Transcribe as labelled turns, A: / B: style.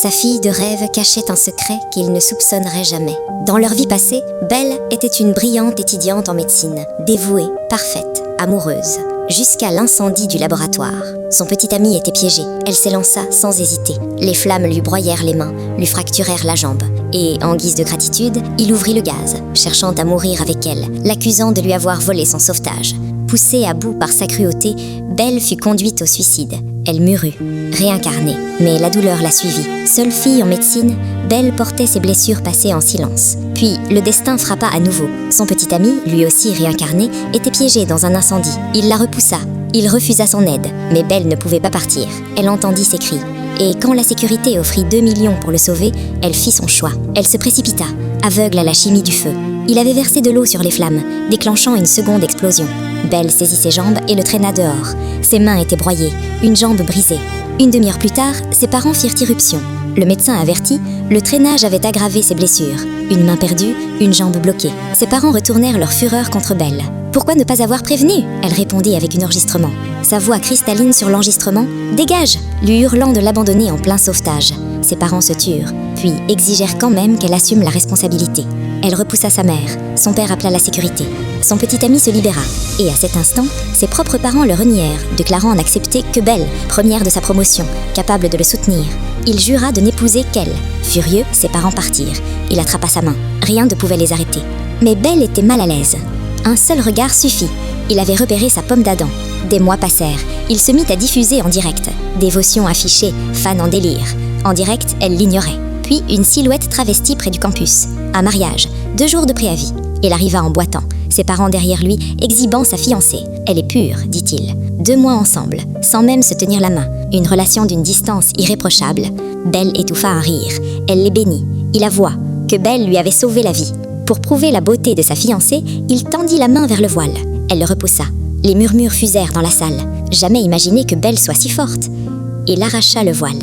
A: Sa fille de rêve cachait un secret qu'il ne soupçonnerait jamais. Dans leur vie passée, Belle était une brillante étudiante en médecine, dévouée, parfaite, amoureuse. Jusqu'à l'incendie du laboratoire. Son petit ami était piégé. Elle s'élança sans hésiter. Les flammes lui broyèrent les mains, lui fracturèrent la jambe. Et, en guise de gratitude, il ouvrit le gaz, cherchant à mourir avec elle, l'accusant de lui avoir volé son sauvetage. Poussée à bout par sa cruauté, Belle fut conduite au suicide. Elle mourut, réincarnée, mais la douleur la suivit. Seule fille en médecine, Belle portait ses blessures passées en silence. Puis, le destin frappa à nouveau. Son petit ami, lui aussi réincarné, était piégé dans un incendie. Il la repoussa. Il refusa son aide, mais Belle ne pouvait pas partir. Elle entendit ses cris. Et quand la sécurité offrit 2 millions pour le sauver, elle fit son choix. Elle se précipita, aveugle à la chimie du feu. Il avait versé de l'eau sur les flammes, déclenchant une seconde explosion. Belle saisit ses jambes et le traîna dehors. Ses mains étaient broyées, une jambe brisée. Une demi-heure plus tard, ses parents firent irruption. Le médecin averti, le traînage avait aggravé ses blessures. Une main perdue, une jambe bloquée. Ses parents retournèrent leur fureur contre Belle. « Pourquoi ne pas avoir prévenu ?» Elle répondit avec un enregistrement. Sa voix cristalline sur l'enregistrement, « Dégage !» lui hurlant de l'abandonner en plein sauvetage. Ses parents se turent, puis exigèrent quand même qu'elle assume la responsabilité. Elle repoussa sa mère. Son père appela la sécurité. Son petit ami se libéra. Et à cet instant, ses propres parents le renièrent, déclarant n'accepter que Belle, première de sa promotion, capable de le soutenir. Il jura de n'épouser qu'elle. Furieux, ses parents partirent. Il attrapa sa main. Rien ne pouvait les arrêter. Mais Belle était mal à l'aise. Un seul regard suffit. Il avait repéré sa pomme d'Adam. Des mois passèrent. Il se mit à diffuser en direct. Dévotion affichée, fan en délire. En direct, elle l'ignorait. Puis une silhouette travestie près du campus. Un mariage, 2 jours de préavis. Il arriva en boitant, ses parents derrière lui, exhibant sa fiancée. « Elle est pure », dit-il. 2 mois ensemble, sans même se tenir la main. Une relation d'une distance irréprochable. Belle étouffa un rire. Elle les bénit. Il avoua que Belle lui avait sauvé la vie. Pour prouver la beauté de sa fiancée, il tendit la main vers le voile. Elle le repoussa. Les murmures fusèrent dans la salle. Jamais imaginé que Belle soit si forte. Il arracha le voile.